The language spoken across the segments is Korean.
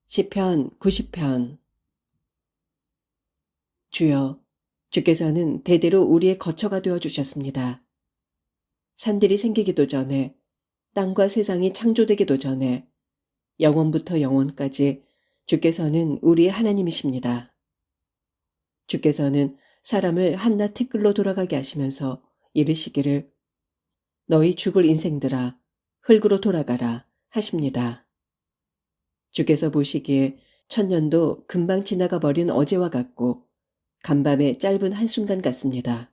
시편 90편. 주여, 주께서는 대대로 우리의 거처가 되어 주셨습니다. 산들이 생기기도 전에, 땅과 세상이 창조되기도 전에, 영원부터 영원까지 주께서는 우리의 하나님이십니다. 주께서는 사람을 한낱 티끌로 돌아가게 하시면서 이르시기를 너희 죽을 인생들아 흙으로 돌아가라 하십니다. 주께서 보시기에 천년도 금방 지나가 버린 어제와 같고 간밤의 짧은 한순간 같습니다.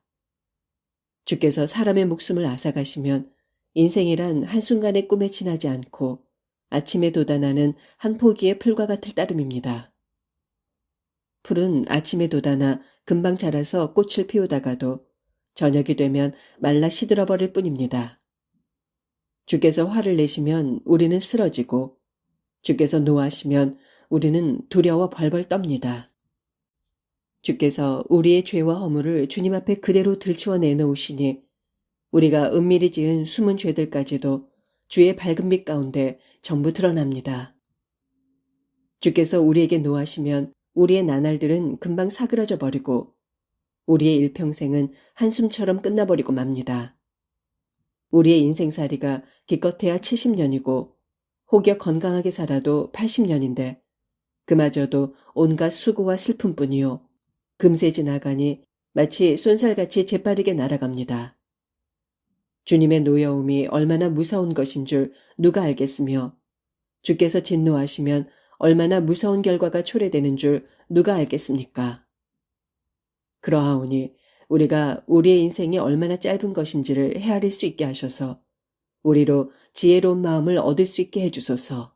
주께서 사람의 목숨을 앗아가시면 인생이란 한순간의 꿈에 지나지 않고 아침에 돋아나는 한 포기의 풀과 같을 따름입니다. 풀은 아침에 돋아나 금방 자라서 꽃을 피우다가도 저녁이 되면 말라 시들어버릴 뿐입니다. 주께서 화를 내시면 우리는 쓰러지고 주께서 노하시면 우리는 두려워 벌벌 떱니다. 주께서 우리의 죄와 허물을 주님 앞에 그대로 들추어 내놓으시니 우리가 은밀히 지은 숨은 죄들까지도 주의 밝은 빛 가운데 전부 드러납니다. 주께서 우리에게 노하시면 우리의 나날들은 금방 사그라져 버리고 우리의 일평생은 한숨처럼 끝나버리고 맙니다. 우리의 인생살이가 기껏해야 70년이고 혹여 건강하게 살아도 80년인데 그마저도 온갖 수고와 슬픔뿐이요. 금세 지나가니 마치 쏜살같이 재빠르게 날아갑니다. 주님의 노여움이 얼마나 무서운 것인 줄 누가 알겠으며 주께서 진노하시면 얼마나 무서운 결과가 초래되는 줄 누가 알겠습니까? 그러하오니 우리가 우리의 인생이 얼마나 짧은 것인지를 헤아릴 수 있게 하셔서 우리로 지혜로운 마음을 얻을 수 있게 해주소서.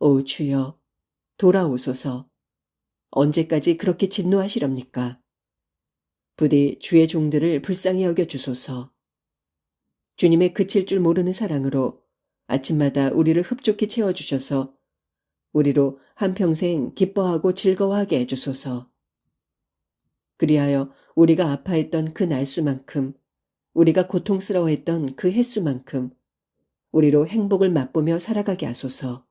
오 주여, 돌아오소서. 언제까지 그렇게 진노하시렵니까? 부디 주의 종들을 불쌍히 여겨주소서. 주님의 그칠 줄 모르는 사랑으로 아침마다 우리를 흡족히 채워주셔서 우리로 한평생 기뻐하고 즐거워하게 해주소서. 그리하여 우리가 아파했던 그 날수만큼, 우리가 고통스러워했던 그 횟수만큼 우리로 행복을 맛보며 살아가게 하소서.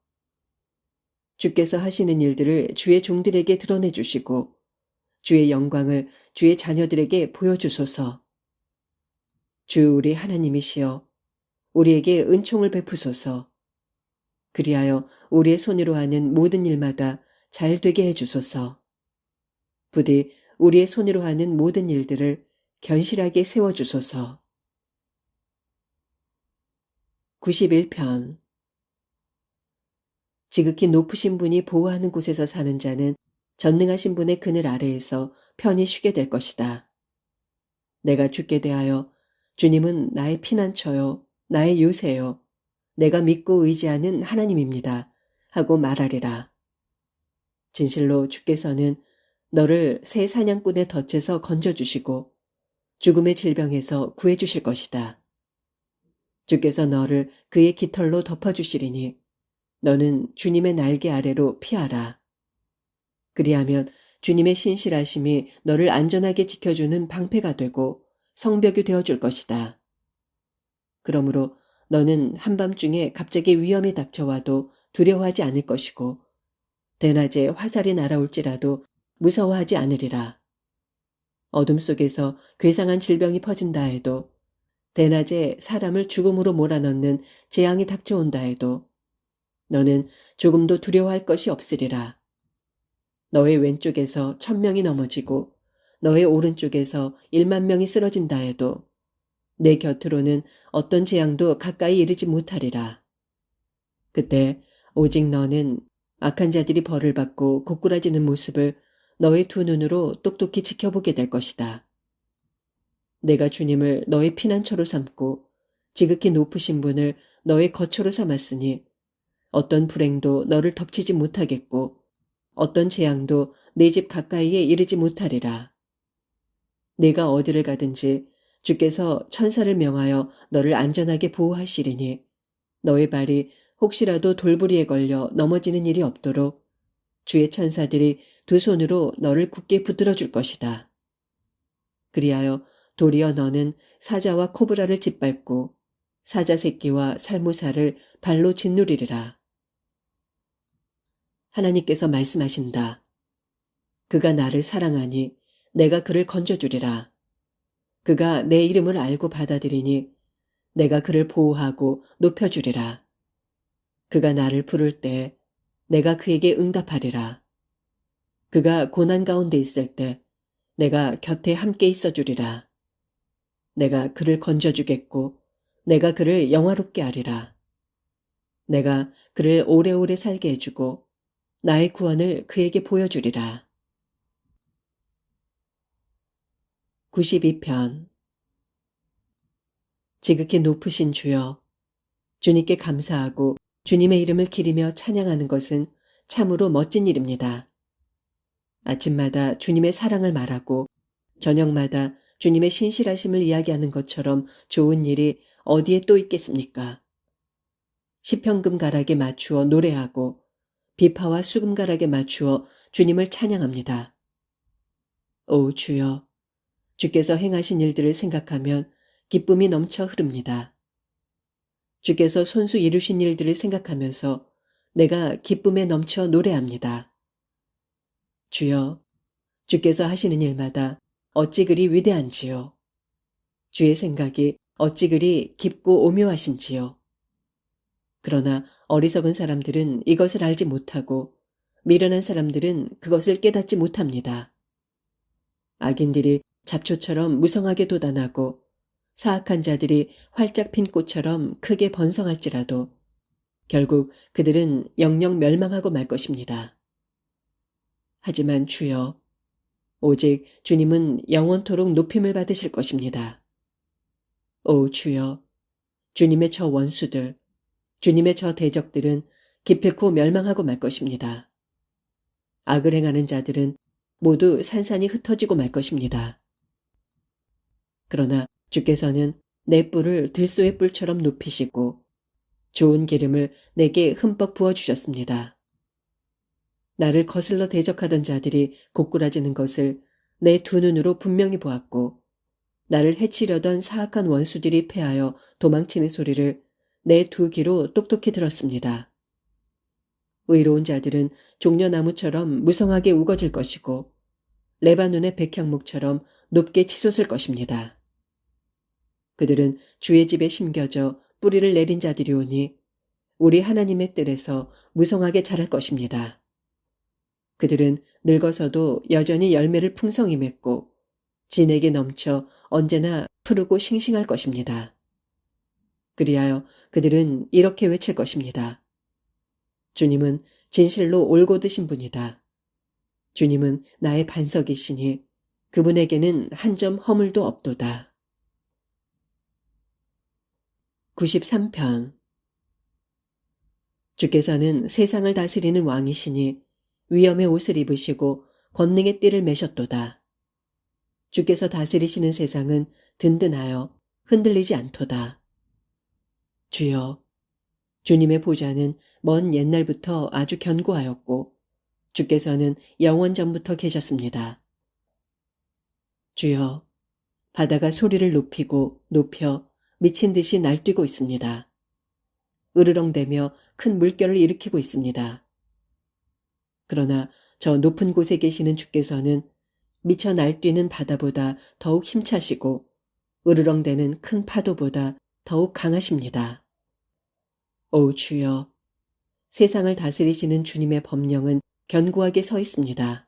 주께서 하시는 일들을 주의 종들에게 드러내 주시고 주의 영광을 주의 자녀들에게 보여주소서. 주 우리 하나님이시여 우리에게 은총을 베푸소서. 그리하여 우리의 손으로 하는 모든 일마다 잘 되게 해주소서. 부디 우리의 손으로 하는 모든 일들을 견실하게 세워주소서. 91편. 지극히 높으신 분이 보호하는 곳에서 사는 자는 전능하신 분의 그늘 아래에서 편히 쉬게 될 것이다. 내가 주께 대하여 주님은 나의 피난처요, 나의 요새요, 내가 믿고 의지하는 하나님입니다 하고 말하리라. 진실로 주께서는 너를 새 사냥꾼의 덫에서 건져주시고 죽음의 질병에서 구해주실 것이다. 주께서 너를 그의 깃털로 덮어주시리니 너는 주님의 날개 아래로 피하라. 그리하면 주님의 신실하심이 너를 안전하게 지켜주는 방패가 되고 성벽이 되어줄 것이다. 그러므로 너는 한밤중에 갑자기 위험이 닥쳐와도 두려워하지 않을 것이고 대낮에 화살이 날아올지라도 무서워하지 않으리라. 어둠 속에서 괴상한 질병이 퍼진다 해도 대낮에 사람을 죽음으로 몰아넣는 재앙이 닥쳐온다 해도 너는 조금도 두려워할 것이 없으리라. 너의 왼쪽에서 1000명이 넘어지고 너의 오른쪽에서 100,000명이 쓰러진다 해도 내 곁으로는 어떤 재앙도 가까이 이르지 못하리라. 그때 오직 너는 악한 자들이 벌을 받고 고꾸라지는 모습을 너의 두 눈으로 똑똑히 지켜보게 될 것이다. 내가 주님을 너의 피난처로 삼고 지극히 높으신 분을 너의 거처로 삼았으니 어떤 불행도 너를 덮치지 못하겠고 어떤 재앙도 내 집 가까이에 이르지 못하리라. 내가 어디를 가든지 주께서 천사를 명하여 너를 안전하게 보호하시리니 너의 발이 혹시라도 돌부리에 걸려 넘어지는 일이 없도록 주의 천사들이 두 손으로 너를 굳게 붙들어 줄 것이다. 그리하여 도리어 너는 사자와 코브라를 짓밟고 사자 새끼와 살모사를 발로 짓누리리라. 하나님께서 말씀하신다. 그가 나를 사랑하니 내가 그를 건져주리라. 그가 내 이름을 알고 받아들이니 내가 그를 보호하고 높여주리라. 그가 나를 부를 때 내가 그에게 응답하리라. 그가 고난 가운데 있을 때 내가 곁에 함께 있어 주리라. 내가 그를 건져주겠고 내가 그를 영화롭게 하리라. 내가 그를 오래오래 살게 해주고 나의 구원을 그에게 보여주리라. 92편. 지극히 높으신 주여, 주님께 감사하고 주님의 이름을 기리며 찬양하는 것은 참으로 멋진 일입니다. 아침마다 주님의 사랑을 말하고 저녁마다 주님의 신실하심을 이야기하는 것처럼 좋은 일이 어디에 또 있겠습니까? 시편금 가락에 맞추어 노래하고 비파와 수금 가락에 맞추어 주님을 찬양합니다. 오 주여, 주께서 행하신 일들을 생각하면 기쁨이 넘쳐 흐릅니다. 주께서 손수 이루신 일들을 생각하면서 내가 기쁨에 넘쳐 노래합니다. 주여, 주께서 하시는 일마다 어찌 그리 위대한지요. 주의 생각이 어찌 그리 깊고 오묘하신지요. 그러나 어리석은 사람들은 이것을 알지 못하고 미련한 사람들은 그것을 깨닫지 못합니다. 악인들이 잡초처럼 무성하게 돋아나고 사악한 자들이 활짝 핀 꽃처럼 크게 번성할지라도 결국 그들은 영영 멸망하고 말 것입니다. 하지만 주여, 오직 주님은 영원토록 높임을 받으실 것입니다. 오 주여, 주님의 저 원수들, 주님의 저 대적들은 기필코 멸망하고 말 것입니다. 악을 행하는 자들은 모두 산산이 흩어지고 말 것입니다. 그러나 주께서는 내 뿔을 들소의 뿔처럼 높이시고 좋은 기름을 내게 흠뻑 부어주셨습니다. 나를 거슬러 대적하던 자들이 고꾸라지는 것을 내 두 눈으로 분명히 보았고 나를 해치려던 사악한 원수들이 패하여 도망치는 소리를 내 두 귀로 똑똑히 들었습니다. 의로운 자들은 종려나무처럼 무성하게 우거질 것이고 레바논의 백향목처럼 높게 치솟을 것입니다. 그들은 주의 집에 심겨져 뿌리를 내린 자들이오니 우리 하나님의 뜰에서 무성하게 자랄 것입니다. 그들은 늙어서도 여전히 열매를 풍성히 맺고 진에게 넘쳐 언제나 푸르고 싱싱할 것입니다. 그리하여 그들은 이렇게 외칠 것입니다. 주님은 진실로 올곧으신 분이다. 주님은 나의 반석이시니 그분에게는 한 점 허물도 없도다. 93편. 주께서는 세상을 다스리는 왕이시니 위엄의 옷을 입으시고 권능의 띠를 매셨도다. 주께서 다스리시는 세상은 든든하여 흔들리지 않도다. 주여, 주님의 보좌는 먼 옛날부터 아주 견고하였고 주께서는 영원 전부터 계셨습니다. 주여, 바다가 소리를 높이고 높여 미친 듯이 날뛰고 있습니다. 으르렁대며 큰 물결을 일으키고 있습니다. 그러나 저 높은 곳에 계시는 주께서는 미쳐 날뛰는 바다보다 더욱 힘차시고 으르렁대는 큰 파도보다 더욱 강하십니다. 오 주여, 세상을 다스리시는 주님의 법령은 견고하게 서 있습니다.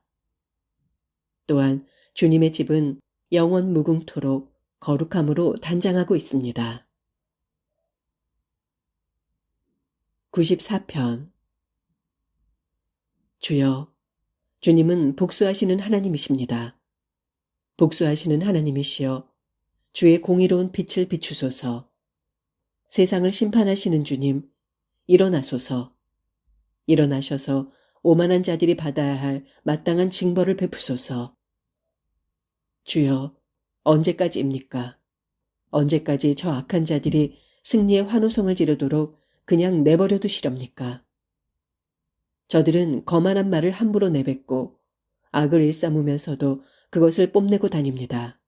또한 주님의 집은 영원 무궁토록 거룩함으로 단장하고 있습니다. 94편. 주여, 주님은 복수하시는 하나님이십니다. 복수하시는 하나님이시여, 주의 공의로운 빛을 비추소서. 세상을 심판하시는 주님, 일어나소서. 일어나셔서 오만한 자들이 받아야 할 마땅한 징벌을 베푸소서. 주여, 언제까지입니까? 언제까지 저 악한 자들이 승리의 환호성을 지르도록 그냥 내버려 두시렵니까? 저들은 거만한 말을 함부로 내뱉고 악을 일삼으면서도 그것을 뽐내고 다닙니다.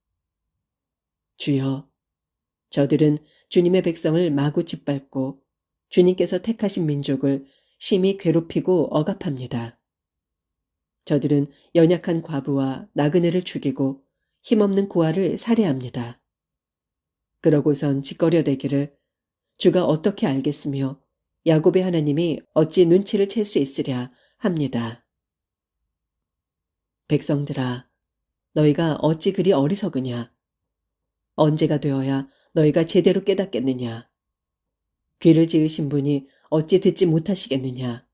주여, 저들은 주님의 백성을 마구 짓밟고 주님께서 택하신 민족을 심히 괴롭히고 억압합니다. 저들은 연약한 과부와 나그네를 죽이고 힘없는 고아를 살해합니다. 그러고선 짓거려대기를 주가 어떻게 알겠으며 야곱의 하나님이 어찌 눈치를 챌 수 있으랴 합니다. 백성들아, 너희가 어찌 그리 어리석으냐? 언제가 되어야 너희가 제대로 깨닫겠느냐? 귀를 지으신 분이 어찌 듣지 못하시겠느냐?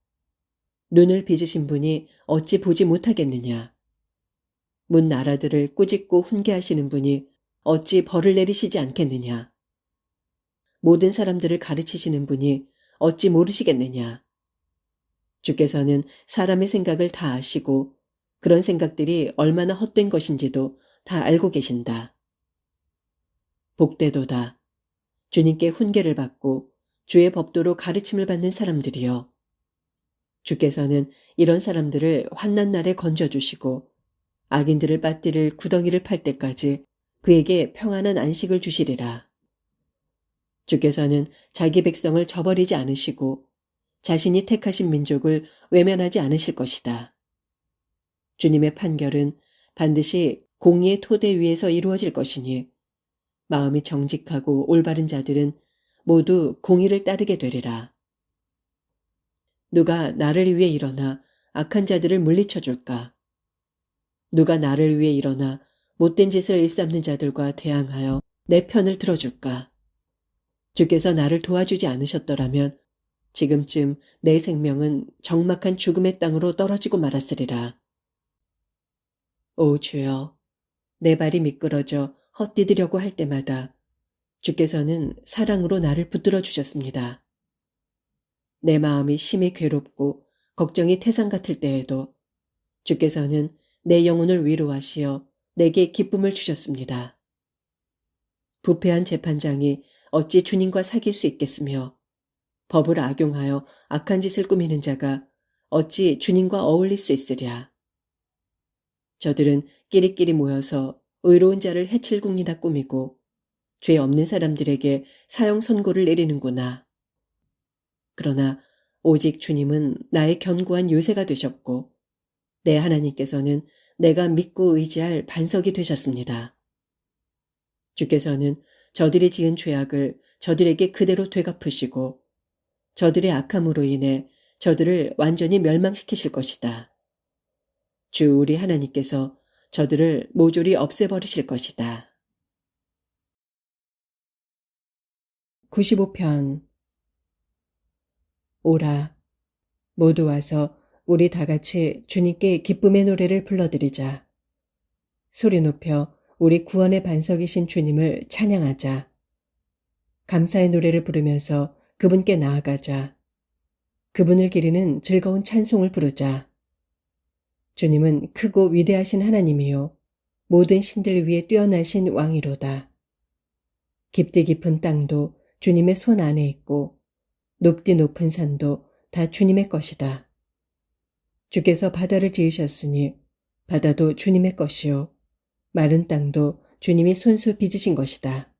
눈을 빚으신 분이 어찌 보지 못하겠느냐? 문 나라들을 꾸짖고 훈계하시는 분이 어찌 벌을 내리시지 않겠느냐? 모든 사람들을 가르치시는 분이 어찌 모르시겠느냐? 주께서는 사람의 생각을 다 아시고 그런 생각들이 얼마나 헛된 것인지도 다 알고 계신다. 복되도다. 주님께 훈계를 받고 주의 법도로 가르침을 받는 사람들이여. 주께서는 이런 사람들을 환난 날에 건져주시고 악인들을 빠뜨릴 구덩이를 팔 때까지 그에게 평안한 안식을 주시리라. 주께서는 자기 백성을 저버리지 않으시고 자신이 택하신 민족을 외면하지 않으실 것이다. 주님의 판결은 반드시 공의의 토대 위에서 이루어질 것이니 마음이 정직하고 올바른 자들은 모두 공의를 따르게 되리라. 누가 나를 위해 일어나 악한 자들을 물리쳐 줄까? 누가 나를 위해 일어나 못된 짓을 일삼는 자들과 대항하여 내 편을 들어줄까? 주께서 나를 도와주지 않으셨더라면 지금쯤 내 생명은 적막한 죽음의 땅으로 떨어지고 말았으리라. 오 주여, 내 발이 미끄러져 헛디디려고 할 때마다 주께서는 사랑으로 나를 붙들어 주셨습니다. 내 마음이 심히 괴롭고 걱정이 태산 같을 때에도 주께서는 내 영혼을 위로하시어 내게 기쁨을 주셨습니다. 부패한 재판장이 어찌 주님과 사귈 수 있겠으며 법을 악용하여 악한 짓을 꾸미는 자가 어찌 주님과 어울릴 수 있으랴. 저들은 끼리끼리 모여서 의로운 자를 해칠궁리나 꾸미고 죄 없는 사람들에게 사형 선고를 내리는구나. 그러나 오직 주님은 나의 견고한 요새가 되셨고 내 하나님께서는 내가 믿고 의지할 반석이 되셨습니다. 주께서는 저들이 지은 죄악을 저들에게 그대로 되갚으시고 저들의 악함으로 인해 저들을 완전히 멸망시키실 것이다. 주 우리 하나님께서 저들을 모조리 없애버리실 것이다. 95편. 오라, 모두 와서 우리 다같이 주님께 기쁨의 노래를 불러드리자. 소리 높여 우리 구원의 반석이신 주님을 찬양하자. 감사의 노래를 부르면서 그분께 나아가자. 그분을 기리는 즐거운 찬송을 부르자. 주님은 크고 위대하신 하나님이요 모든 신들 위에 뛰어나신 왕이로다. 깊디 깊은 땅도 주님의 손 안에 있고 높디 높은 산도 다 주님의 것이다. 주께서 바다를 지으셨으니 바다도 주님의 것이요 마른 땅도 주님이 손수 빚으신 것이다.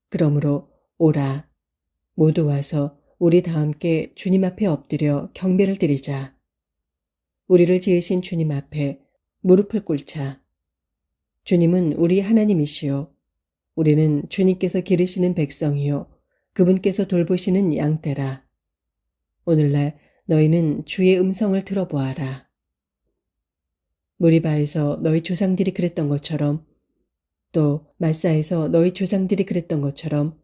그러므로 오라, 모두 와서 우리 다 함께 주님 앞에 엎드려 경배를 드리자. 우리를 지으신 주님 앞에 무릎을 꿇자. 주님은 우리 하나님이시요 우리는 주님께서 기르시는 백성이요 그분께서 돌보시는 양떼라. 오늘날 너희는 주의 음성을 들어보아라. 무리바에서 너희 조상들이 그랬던 것처럼 또 마사에서 너희 조상들이 그랬던 것처럼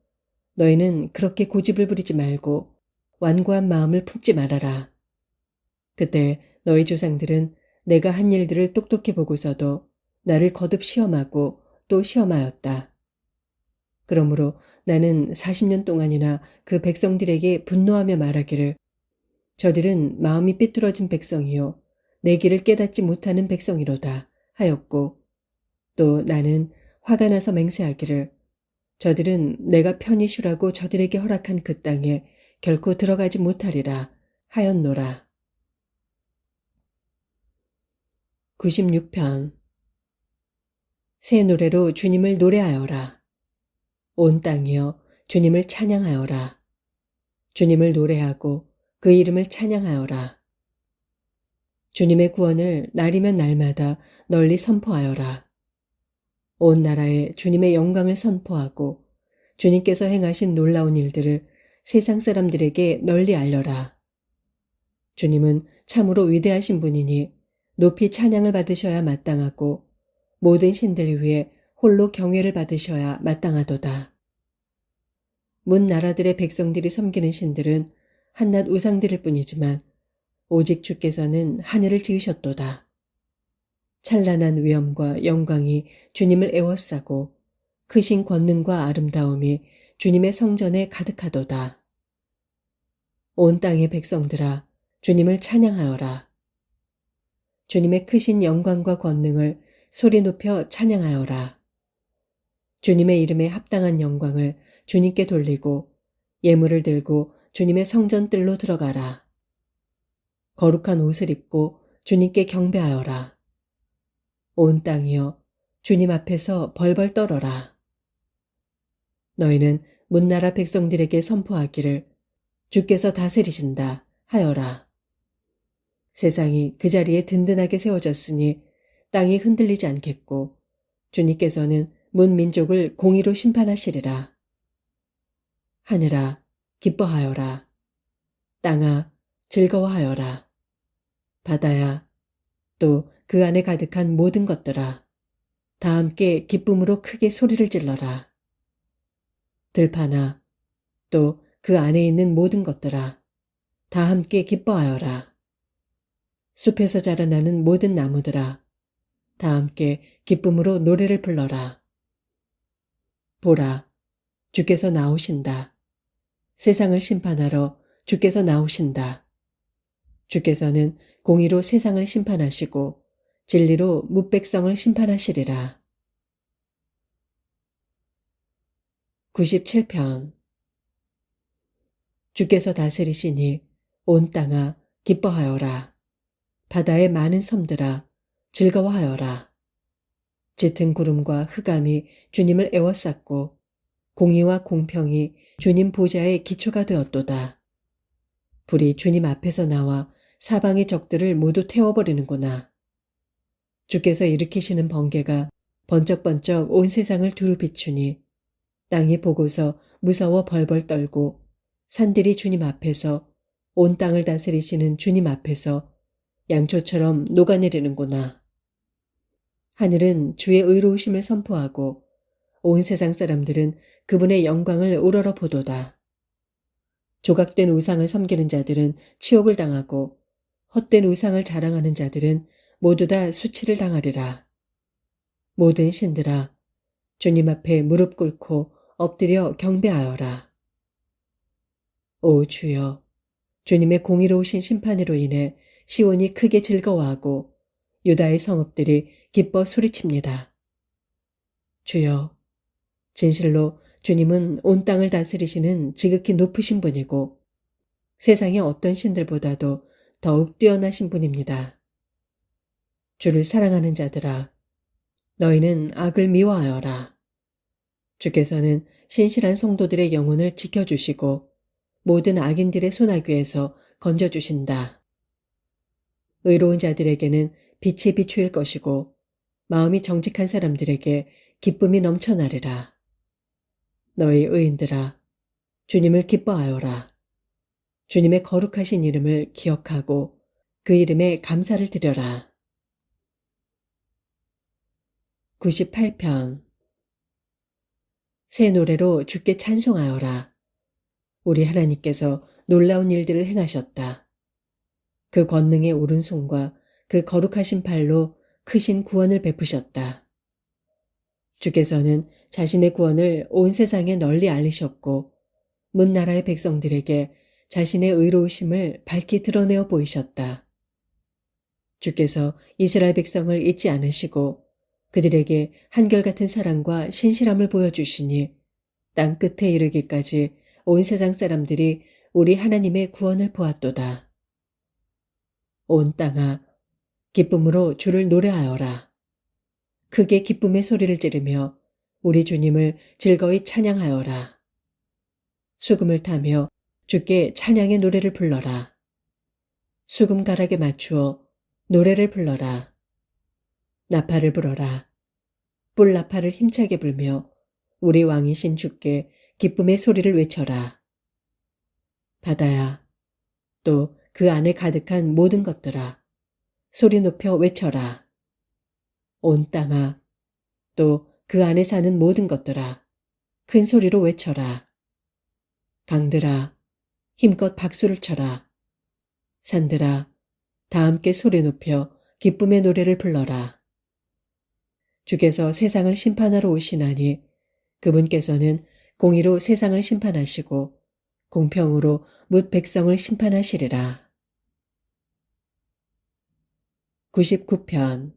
너희는 그렇게 고집을 부리지 말고 완고한 마음을 품지 말아라. 그때 너희 조상들은 내가 한 일들을 똑똑히 보고서도 나를 거듭 시험하고 또 시험하였다. 그러므로 나는 40년 동안이나 그 백성들에게 분노하며 말하기를 저들은 마음이 삐뚤어진 백성이요 내 길을 깨닫지 못하는 백성이로다 하였고 또 나는 화가 나서 맹세하기를 저들은 내가 편히 쉬라고 저들에게 허락한 그 땅에 결코 들어가지 못하리라 하였노라. 96편. 새 노래로 주님을 노래하여라. 온 땅이여 주님을 찬양하여라. 주님을 노래하고 그 이름을 찬양하여라. 주님의 구원을 날이면 날마다 널리 선포하여라. 온 나라에 주님의 영광을 선포하고 주님께서 행하신 놀라운 일들을 세상 사람들에게 널리 알려라. 주님은 참으로 위대하신 분이니 높이 찬양을 받으셔야 마땅하고 모든 신들 위에 홀로 경외를 받으셔야 마땅하도다. 문 나라들의 백성들이 섬기는 신들은 한낱 우상들일 뿐이지만 오직 주께서는 하늘을 지으셨도다. 찬란한 위엄과 영광이 주님을 에워싸고 크신 권능과 아름다움이 주님의 성전에 가득하도다. 온 땅의 백성들아, 주님을 찬양하여라. 주님의 크신 영광과 권능을 소리 높여 찬양하여라. 주님의 이름에 합당한 영광을 주님께 돌리고 예물을 들고 주님의 성전뜰로 들어가라. 거룩한 옷을 입고 주님께 경배하여라. 온 땅이여, 주님 앞에서 벌벌 떨어라. 너희는 문나라 백성들에게 선포하기를 주께서 다스리신다 하여라. 세상이 그 자리에 든든하게 세워졌으니 땅이 흔들리지 않겠고 주님께서는 문 민족을 공의로 심판하시리라. 하늘아, 기뻐하여라. 땅아, 즐거워하여라. 바다야, 또 그 안에 가득한 모든 것들아, 다 함께 기쁨으로 크게 소리를 질러라. 들판아, 또 그 안에 있는 모든 것들아, 다 함께 기뻐하여라. 숲에서 자라나는 모든 나무들아, 다 함께 기쁨으로 노래를 불러라. 보라, 주께서 나오신다. 세상을 심판하러 주께서 나오신다. 주께서는 공의로 세상을 심판하시고 진리로 뭇백성을 심판하시리라. 97편. 주께서 다스리시니 온 땅아 기뻐하여라. 바다의 많은 섬들아 즐거워하여라. 짙은 구름과 흑암이 주님을 에워쌌고 공의와 공평이 주님 보좌의 기초가 되었도다. 불이 주님 앞에서 나와 사방의 적들을 모두 태워버리는구나. 주께서 일으키시는 번개가 번쩍번쩍 온 세상을 두루 비추니 땅이 보고서 무서워 벌벌 떨고 산들이 주님 앞에서 온 땅을 다스리시는 주님 앞에서 양초처럼 녹아내리는구나. 하늘은 주의 의로우심을 선포하고 온 세상 사람들은 그분의 영광을 우러러 보도다. 조각된 우상을 섬기는 자들은 치욕을 당하고 헛된 우상을 자랑하는 자들은 모두 다 수치를 당하리라. 모든 신들아, 주님 앞에 무릎 꿇고 엎드려 경배하여라. 오 주여, 주님의 공의로우신 심판으로 인해 시온이 크게 즐거워하고 유다의 성읍들이 기뻐 소리칩니다. 주여, 진실로 주님은 온 땅을 다스리시는 지극히 높으신 분이고 세상의 어떤 신들보다도 더욱 뛰어나신 분입니다. 주를 사랑하는 자들아, 너희는 악을 미워하여라. 주께서는 신실한 성도들의 영혼을 지켜주시고 모든 악인들의 소나귀에서 건져주신다. 의로운 자들에게는 빛이 비추일 것이고 마음이 정직한 사람들에게 기쁨이 넘쳐나리라. 너희 의인들아, 주님을 기뻐하여라. 주님의 거룩하신 이름을 기억하고 그 이름에 감사를 드려라. 98편. 새 노래로 주께 찬송하여라. 우리 하나님께서 놀라운 일들을 행하셨다. 그 권능의 오른손과 그 거룩하신 발로 크신 구원을 베푸셨다. 주께서는 자신의 구원을 온 세상에 널리 알리셨고 문 나라의 백성들에게 자신의 의로우심을 밝히 드러내어 보이셨다. 주께서 이스라엘 백성을 잊지 않으시고 그들에게 한결같은 사랑과 신실함을 보여주시니 땅 끝에 이르기까지 온 세상 사람들이 우리 하나님의 구원을 보았도다. 온 땅아, 기쁨으로 주를 노래하여라. 크게 기쁨의 소리를 지르며 우리 주님을 즐거이 찬양하여라. 수금을 타며 주께 찬양의 노래를 불러라. 수금가락에 맞추어 노래를 불러라. 나팔을 불어라. 뿔나팔을 힘차게 불며 우리 왕이신 주께 기쁨의 소리를 외쳐라. 바다야, 또 그 안에 가득한 모든 것들아, 소리 높여 외쳐라. 온 땅아, 또 그 안에 사는 모든 것들아, 큰 소리로 외쳐라. 강들아, 힘껏 박수를 쳐라. 산들아, 다 함께 소리 높여 기쁨의 노래를 불러라. 주께서 세상을 심판하러 오시나니 그분께서는 공의로 세상을 심판하시고 공평으로 뭇 백성을 심판하시리라. 99편.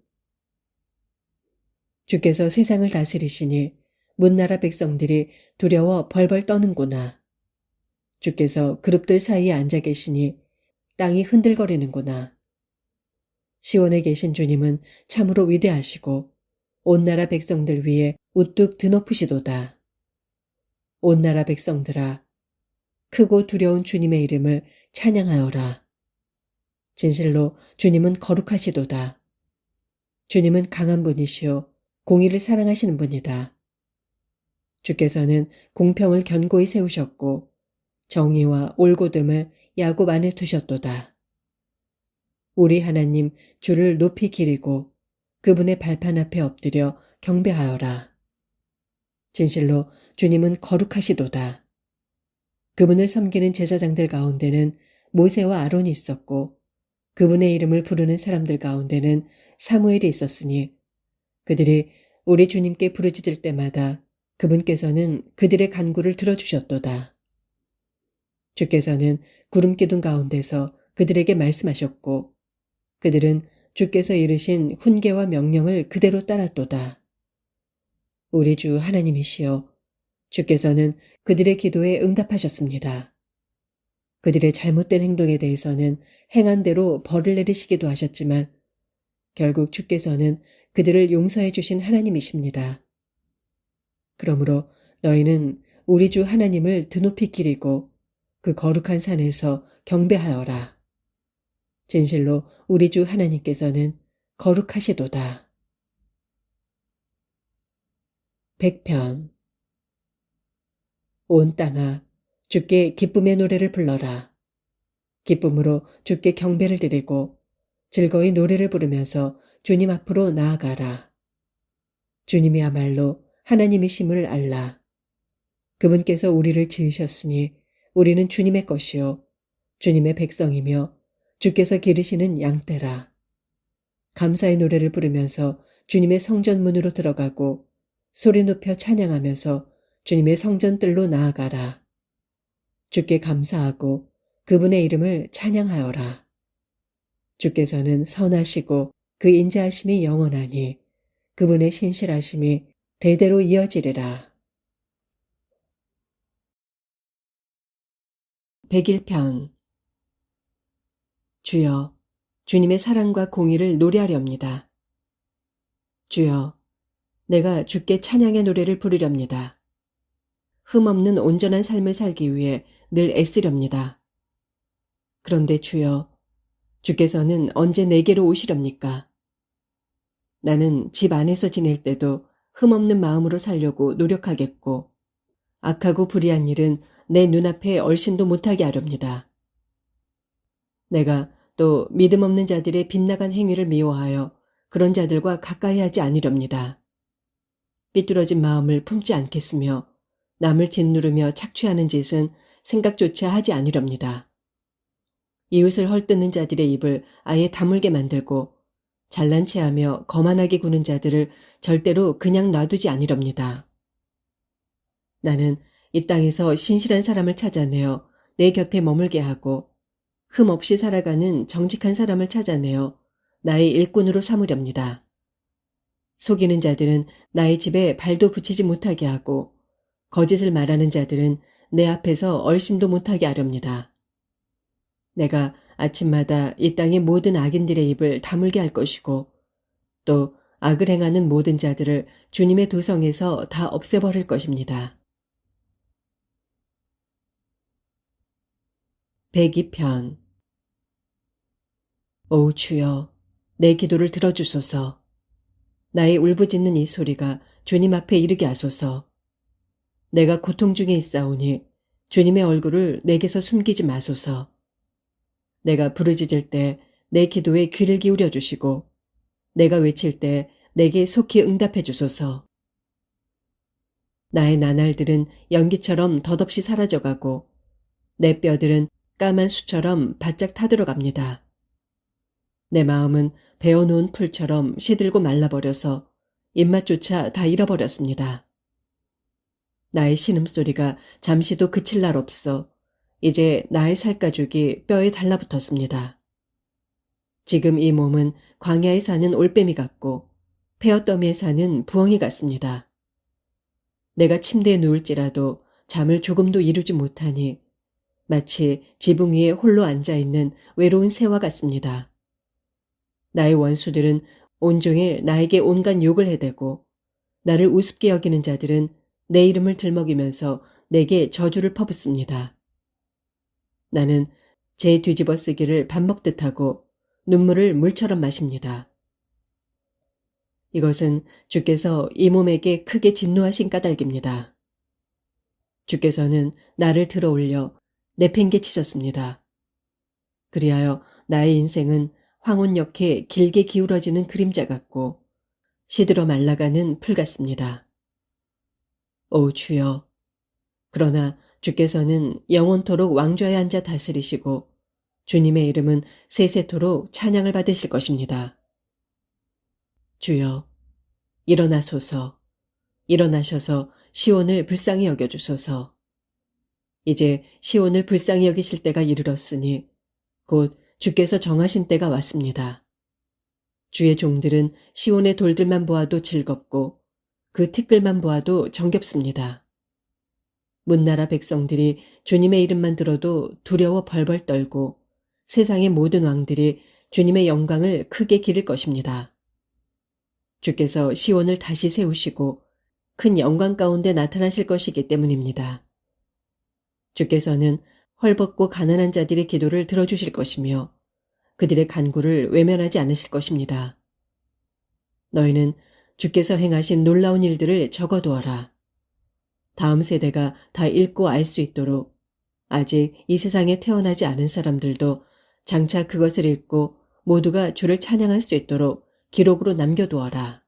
주께서 세상을 다스리시니 문나라 백성들이 두려워 벌벌 떠는구나. 주께서 그룹들 사이에 앉아 계시니 땅이 흔들거리는구나. 시온에 계신 주님은 참으로 위대하시고 온 나라 백성들 위에 우뚝 드높으시도다. 온 나라 백성들아, 크고 두려운 주님의 이름을 찬양하여라. 진실로 주님은 거룩하시도다. 주님은 강한 분이시오 공의를 사랑하시는 분이다. 주께서는 공평을 견고히 세우셨고 정의와 올곧음을 야곱 안에 두셨도다. 우리 하나님 주를 높이 기리고 그분의 발판 앞에 엎드려 경배하여라. 진실로 주님은 거룩하시도다. 그분을 섬기는 제사장들 가운데는 모세와 아론이 있었고 그분의 이름을 부르는 사람들 가운데는 사무엘이 있었으니 그들이 우리 주님께 부르짖을 때마다 그분께서는 그들의 간구를 들어주셨도다. 주께서는 구름 기둥 가운데서 그들에게 말씀하셨고 그들은 주께서 이르신 훈계와 명령을 그대로 따랐도다. 우리 주 하나님이시여, 주께서는 그들의 기도에 응답하셨습니다. 그들의 잘못된 행동에 대해서는 행한 대로 벌을 내리시기도 하셨지만 결국 주께서는 그들을 용서해 주신 하나님이십니다. 그러므로 너희는 우리 주 하나님을 드높이 기리고 그 거룩한 산에서 경배하여라. 진실로 우리 주 하나님께서는 거룩하시도다. 100편. 온 땅아, 주께 기쁨의 노래를 불러라. 기쁨으로 주께 경배를 드리고 즐거이 노래를 부르면서 주님 앞으로 나아가라. 주님이야말로 하나님이심을 알라. 그분께서 우리를 지으셨으니 우리는 주님의 것이요 주님의 백성이며 주께서 기르시는 양떼라. 감사의 노래를 부르면서 주님의 성전문으로 들어가고 소리 높여 찬양하면서 주님의 성전뜰로 나아가라. 주께 감사하고 그분의 이름을 찬양하여라. 주께서는 선하시고 그 인자하심이 영원하니 그분의 신실하심이 대대로 이어지리라. 101편. 주여, 주님의 사랑과 공의를 노래하렵니다. 주여, 내가 주께 찬양의 노래를 부르렵니다. 흠없는 온전한 삶을 살기 위해 늘 애쓰렵니다. 그런데 주여, 주께서는 언제 내게로 오시렵니까? 나는 집 안에서 지낼 때도 흠없는 마음으로 살려고 노력하겠고 악하고 불의한 일은 내 눈앞에 얼씬도 못하게 하렵니다. 내가 또 믿음 없는 자들의 빗나간 행위를 미워하여 그런 자들과 가까이 하지 않으렵니다. 삐뚤어진 마음을 품지 않겠으며 남을 짓누르며 착취하는 짓은 생각조차 하지 않으렵니다. 이웃을 헐뜯는 자들의 입을 아예 다물게 만들고 잘난 체하며 거만하게 구는 자들을 절대로 그냥 놔두지 않으렵니다. 나는 이 땅에서 신실한 사람을 찾아내어 내 곁에 머물게 하고 흠 없이 살아가는 정직한 사람을 찾아내어 나의 일꾼으로 삼으렵니다. 속이는 자들은 나의 집에 발도 붙이지 못하게 하고 거짓을 말하는 자들은 내 앞에서 얼씬도 못하게 하렵니다. 내가 아침마다 이 땅의 모든 악인들의 입을 다물게 할 것이고 또 악을 행하는 모든 자들을 주님의 도성에서 다 없애버릴 것입니다. 102편. 오 주여, 내 기도를 들어주소서. 나의 울부짖는 이 소리가 주님 앞에 이르게 하소서. 내가 고통 중에 있사오니 주님의 얼굴을 내게서 숨기지 마소서. 내가 부르짖을 때 내 기도에 귀를 기울여 주시고 내가 외칠 때 내게 속히 응답해 주소서. 나의 나날들은 연기처럼 덧없이 사라져가고 내 뼈들은 까만 수처럼 바짝 타들어갑니다. 내 마음은 베어놓은 풀처럼 시들고 말라버려서 입맛조차 다 잃어버렸습니다. 나의 신음소리가 잠시도 그칠 날 없어 이제 나의 살가죽이 뼈에 달라붙었습니다. 지금 이 몸은 광야에 사는 올빼미 같고 폐어더미에 사는 부엉이 같습니다. 내가 침대에 누울지라도 잠을 조금도 이루지 못하니 마치 지붕 위에 홀로 앉아있는 외로운 새와 같습니다. 나의 원수들은 온종일 나에게 온갖 욕을 해대고 나를 우습게 여기는 자들은 내 이름을 들먹이면서 내게 저주를 퍼붓습니다. 나는 제 뒤집어 쓰기를 밥 먹듯 하고 눈물을 물처럼 마십니다. 이것은 주께서 이 몸에게 크게 진노하신 까닭입니다. 주께서는 나를 들어올려 내팽개치셨습니다. 그리하여 나의 인생은 황혼역해 길게 기울어지는 그림자 같고 시들어 말라가는 풀 같습니다. 오 주여, 그러나 주께서는 영원토록 왕좌에 앉아 다스리시고 주님의 이름은 세세토록 찬양을 받으실 것입니다. 주여, 일어나소서, 일어나셔서 시온을 불쌍히 여겨주소서. 이제 시온을 불쌍히 여기실 때가 이르렀으니 곧 주께서 정하신 때가 왔습니다. 주의 종들은 시온의 돌들만 보아도 즐겁고 그 티끌만 보아도 정겹습니다. 문나라 백성들이 주님의 이름만 들어도 두려워 벌벌 떨고 세상의 모든 왕들이 주님의 영광을 크게 기릴 것입니다. 주께서 시온을 다시 세우시고 큰 영광 가운데 나타나실 것이기 때문입니다. 주께서는 헐벗고 가난한 자들의 기도를 들어주실 것이며 그들의 간구를 외면하지 않으실 것입니다. 너희는 주께서 행하신 놀라운 일들을 적어두어라. 다음 세대가 다 읽고 알 수 있도록 아직 이 세상에 태어나지 않은 사람들도 장차 그것을 읽고 모두가 주를 찬양할 수 있도록 기록으로 남겨두어라.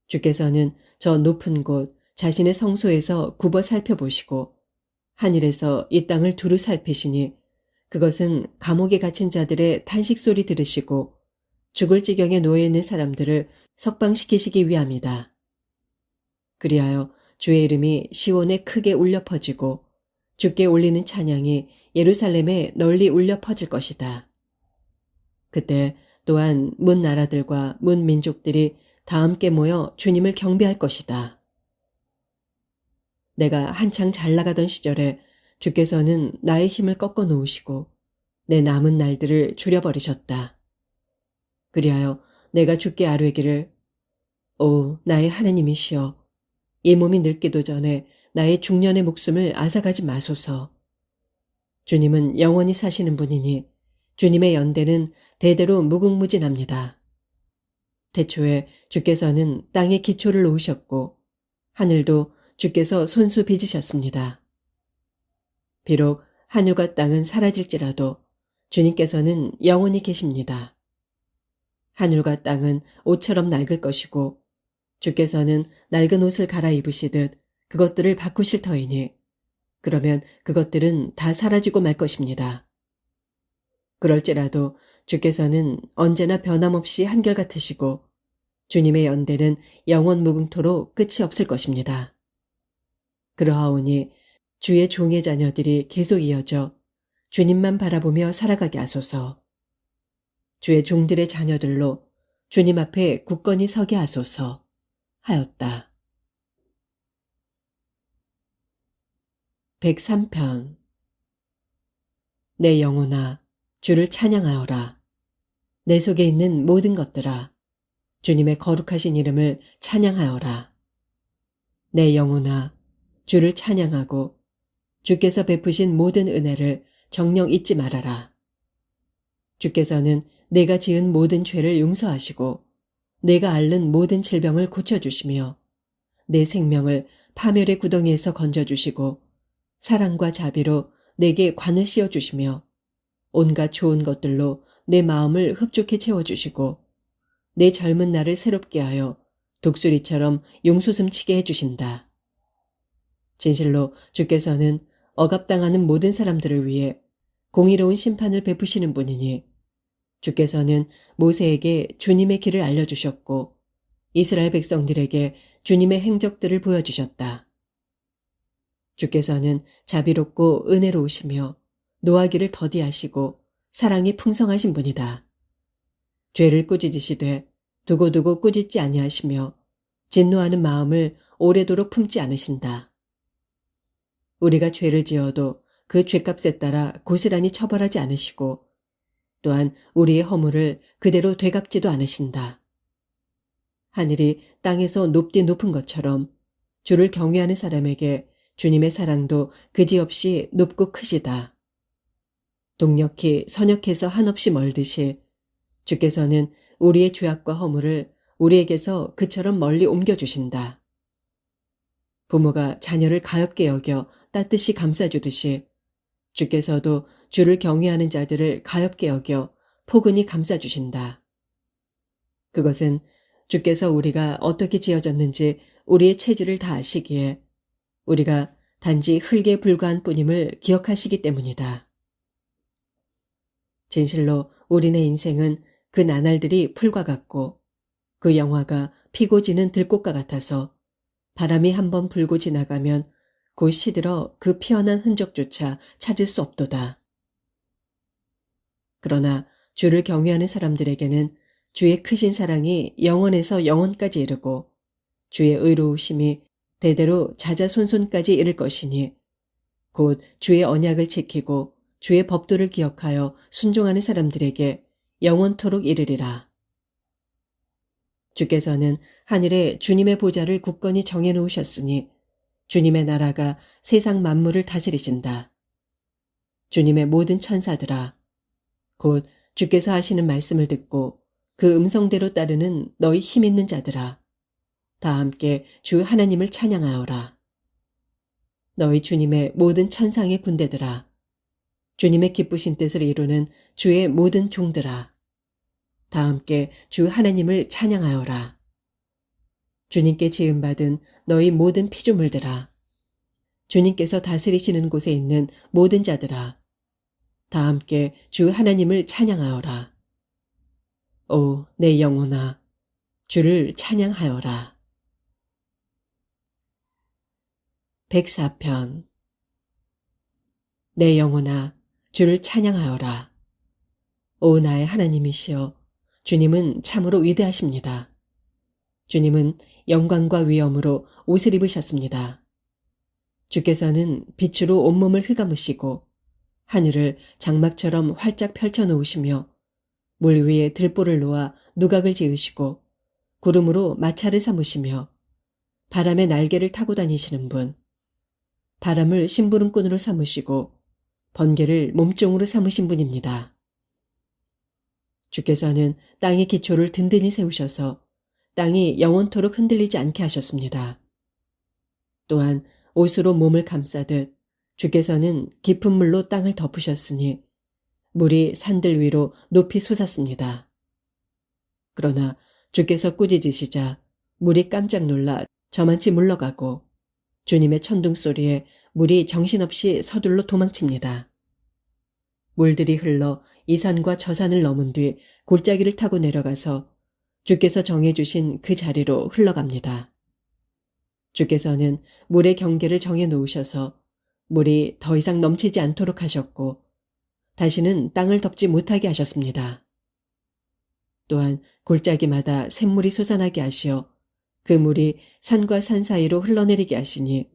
주께서는 저 높은 곳 자신의 성소에서 굽어 살펴보시고 하늘에서 이 땅을 두루 살피시니 그것은 감옥에 갇힌 자들의 탄식 소리 들으시고 죽을 지경에 놓여 있는 사람들을 석방시키시기 위함이다. 그리하여 주의 이름이 시온에 크게 울려 퍼지고 주께 올리는 찬양이 예루살렘에 널리 울려 퍼질 것이다. 그때 또한 문 나라들과 문 민족들이 다 함께 모여 주님을 경배할 것이다. 내가 한창 잘 나가던 시절에 주께서는 나의 힘을 꺾어 놓으시고 내 남은 날들을 줄여버리셨다. 그리하여 내가 주께 아뢰기를 오 나의 하나님이시여, 이 몸이 늙기도 전에 나의 중년의 목숨을 앗아가지 마소서. 주님은 영원히 사시는 분이니 주님의 연대는 대대로 무궁무진합니다. 태초에 주께서는 땅에 기초를 놓으셨고 하늘도 주께서 손수 빚으셨습니다. 비록 하늘과 땅은 사라질지라도 주님께서는 영원히 계십니다. 하늘과 땅은 옷처럼 낡을 것이고 주께서는 낡은 옷을 갈아입으시듯 그것들을 바꾸실 터이니 그러면 그것들은 다 사라지고 말 것입니다. 그럴지라도 주께서는 언제나 변함없이 한결같으시고 주님의 연대는 영원 무궁토록 끝이 없을 것입니다. 그러하오니 주의 종의 자녀들이 계속 이어져 주님만 바라보며 살아가게 하소서. 주의 종들의 자녀들로 주님 앞에 굳건히 서게 하소서 하였다. 103편. 내 영혼아 주를 찬양하여라. 내 속에 있는 모든 것들아 주님의 거룩하신 이름을 찬양하여라. 내 영혼아 주를 찬양하고 주께서 베푸신 모든 은혜를 정녕 잊지 말아라. 주께서는 내가 지은 모든 죄를 용서하시고 내가 앓는 모든 질병을 고쳐주시며 내 생명을 파멸의 구덩이에서 건져주시고 사랑과 자비로 내게 관을 씌워주시며 온갖 좋은 것들로 내 마음을 흡족히 채워주시고 내 젊은 날을 새롭게 하여 독수리처럼 용솟음치게 해주신다. 진실로 주께서는 억압당하는 모든 사람들을 위해 공의로운 심판을 베푸시는 분이니 주께서는 모세에게 주님의 길을 알려주셨고 이스라엘 백성들에게 주님의 행적들을 보여주셨다. 주께서는 자비롭고 은혜로우시며 노하기를 더디하시고 사랑이 풍성하신 분이다. 죄를 꾸짖으시되 두고두고 꾸짖지 아니하시며 진노하는 마음을 오래도록 품지 않으신다. 우리가 죄를 지어도 그 죄값에 따라 고스란히 처벌하지 않으시고 또한 우리의 허물을 그대로 되갚지도 않으신다. 하늘이 땅에서 높디 높은 것처럼 주를 경외하는 사람에게 주님의 사랑도 그지없이 높고 크시다. 동력히 선역해서 한없이 멀듯이 주께서는 우리의 죄악과 허물을 우리에게서 그처럼 멀리 옮겨주신다. 부모가 자녀를 가엾게 여겨 따뜻이 감싸주듯이 주께서도 주를 경외하는 자들을 가엾게 여겨 포근히 감싸주신다. 그것은 주께서 우리가 어떻게 지어졌는지 우리의 체질을 다 아시기에 우리가 단지 흙에 불과한 뿐임을 기억하시기 때문이다. 진실로 우리네 인생은 그 나날들이 풀과 같고 그 영화가 피고 지는 들꽃과 같아서 바람이 한번 불고 지나가면 곧 시들어 그 피어난 흔적조차 찾을 수 없도다. 그러나 주를 경외하는 사람들에게는 주의 크신 사랑이 영원에서 영원까지 이르고 주의 의로우심이 대대로 자자손손까지 이를 것이니 곧 주의 언약을 지키고 주의 법도를 기억하여 순종하는 사람들에게 영원토록 이르리라. 주께서는 하늘에 주님의 보좌를 굳건히 정해놓으셨으니 주님의 나라가 세상 만물을 다스리신다. 주님의 모든 천사들아, 곧 주께서 하시는 말씀을 듣고 그 음성대로 따르는 너희 힘 있는 자들아, 다 함께 주 하나님을 찬양하여라. 너희 주님의 모든 천상의 군대들아, 주님의 기쁘신 뜻을 이루는 주의 모든 종들아, 다 함께 주 하나님을 찬양하여라. 주님께 지음받은 너희 모든 피조물들아, 주님께서 다스리시는 곳에 있는 모든 자들아, 다 함께 주 하나님을 찬양하여라. 오, 내 영혼아, 주를 찬양하여라. 104편. 내 영혼아, 주를 찬양하여라. 오, 나의 하나님이시여, 주님은 참으로 위대하십니다. 주님은 영광과 위엄으로 옷을 입으셨습니다. 주께서는 빛으로 온몸을 휘감으시고 하늘을 장막처럼 활짝 펼쳐놓으시며 물 위에 들보를 놓아 누각을 지으시고 구름으로 마차를 삼으시며 바람의 날개를 타고 다니시는 분, 바람을 심부름꾼으로 삼으시고 번개를 몸종으로 삼으신 분입니다. 주께서는 땅의 기초를 든든히 세우셔서 땅이 영원토록 흔들리지 않게 하셨습니다. 또한 옷으로 몸을 감싸듯 주께서는 깊은 물로 땅을 덮으셨으니 물이 산들 위로 높이 솟았습니다. 그러나 주께서 꾸짖으시자 물이 깜짝 놀라 저만치 물러가고 주님의 천둥 소리에 물이 정신없이 서둘러 도망칩니다. 물들이 흘러 이 산과 저 산을 넘은 뒤 골짜기를 타고 내려가서 주께서 정해주신 그 자리로 흘러갑니다. 주께서는 물의 경계를 정해 놓으셔서 물이 더 이상 넘치지 않도록 하셨고 다시는 땅을 덮지 못하게 하셨습니다. 또한 골짜기마다 샘물이 솟아나게 하시어 그 물이 산과 산 사이로 흘러내리게 하시니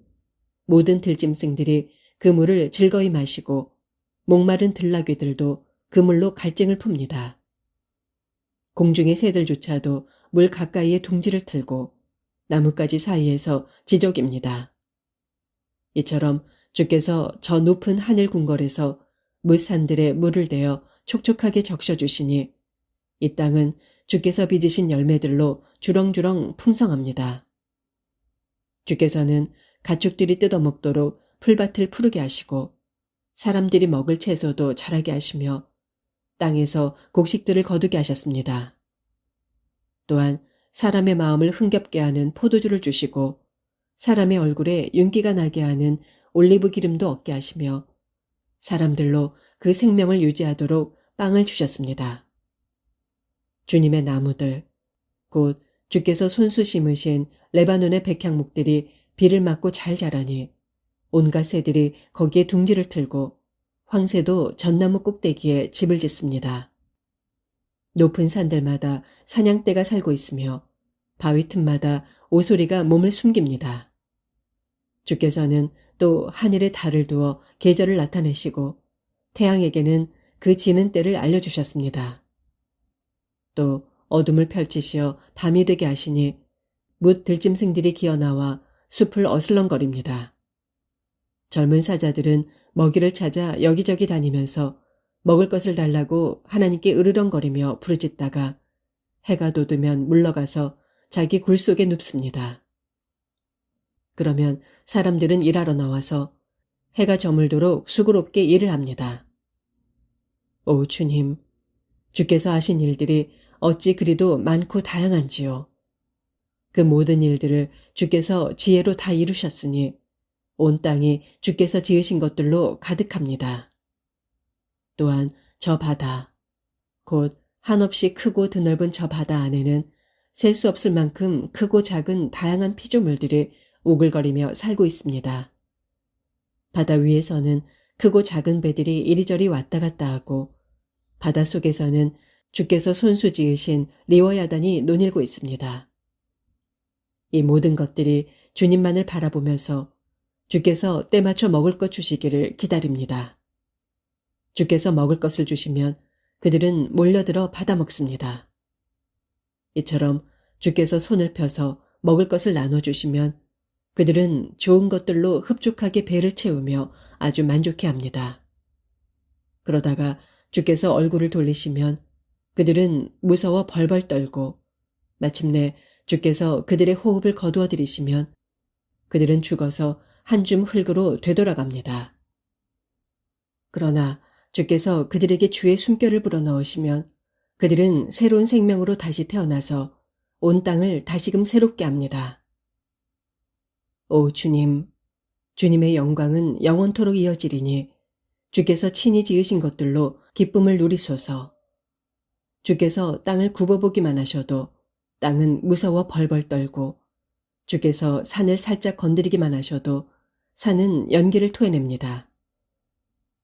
모든 들짐승들이 그 물을 즐거이 마시고 목마른 들나귀들도 그 물로 갈증을 풉니다. 공중의 새들조차도 물 가까이에 둥지를 틀고 나뭇가지 사이에서 지저깁니다. 이처럼 주께서 저 높은 하늘 궁궐에서 물산들의 물을 대어 촉촉하게 적셔주시니 이 땅은 주께서 빚으신 열매들로 주렁주렁 풍성합니다. 주께서는 가축들이 뜯어먹도록 풀밭을 푸르게 하시고 사람들이 먹을 채소도 자라게 하시며 땅에서 곡식들을 거두게 하셨습니다. 또한 사람의 마음을 흥겹게 하는 포도주를 주시고 사람의 얼굴에 윤기가 나게 하는 올리브 기름도 얻게 하시며 사람들로 그 생명을 유지하도록 빵을 주셨습니다. 주님의 나무들, 곧 주께서 손수 심으신 레바논의 백향목들이 비를 맞고 잘 자라니 온갖 새들이 거기에 둥지를 틀고 황새도 전나무 꼭대기에 집을 짓습니다. 높은 산들마다 사냥대가 살고 있으며 바위 틈마다 오소리가 몸을 숨깁니다. 주께서는 또 하늘에 달을 두어 계절을 나타내시고 태양에게는 그 지는 때를 알려주셨습니다. 또 어둠을 펼치시어 밤이 되게 하시니 뭇 들짐승들이 기어나와 숲을 어슬렁거립니다. 젊은 사자들은 먹이를 찾아 여기저기 다니면서 먹을 것을 달라고 하나님께 으르렁거리며 부르짖다가 해가 돋으면 물러가서 자기 굴 속에 눕습니다. 그러면 사람들은 일하러 나와서 해가 저물도록 수고롭게 일을 합니다. 오 주님, 주께서 하신 일들이 어찌 그리도 많고 다양한지요. 그 모든 일들을 주께서 지혜로 다 이루셨으니 온 땅이 주께서 지으신 것들로 가득합니다. 또한 저 바다, 곧 한없이 크고 드넓은 저 바다 안에는 셀 수 없을 만큼 크고 작은 다양한 피조물들이 오글거리며 살고 있습니다. 바다 위에서는 크고 작은 배들이 이리저리 왔다 갔다 하고 바다 속에서는 주께서 손수 지으신 리워야단이 논일고 있습니다. 이 모든 것들이 주님만을 바라보면서 주께서 때맞춰 먹을 것 주시기를 기다립니다. 주께서 먹을 것을 주시면 그들은 몰려들어 받아먹습니다. 이처럼 주께서 손을 펴서 먹을 것을 나눠주시면 그들은 좋은 것들로 흡족하게 배를 채우며 아주 만족해합니다. 그러다가 주께서 얼굴을 돌리시면 그들은 무서워 벌벌 떨고 마침내 주께서 그들의 호흡을 거두어 들이시면 그들은 죽어서 한 줌 흙으로 되돌아갑니다. 그러나 주께서 그들에게 주의 숨결을 불어넣으시면 그들은 새로운 생명으로 다시 태어나서 온 땅을 다시금 새롭게 합니다. 오 주님, 주님의 영광은 영원토록 이어지리니 주께서 친히 지으신 것들로 기쁨을 누리소서. 주께서 땅을 굽어보기만 하셔도 땅은 무서워 벌벌 떨고 주께서 산을 살짝 건드리기만 하셔도 산은 연기를 토해냅니다.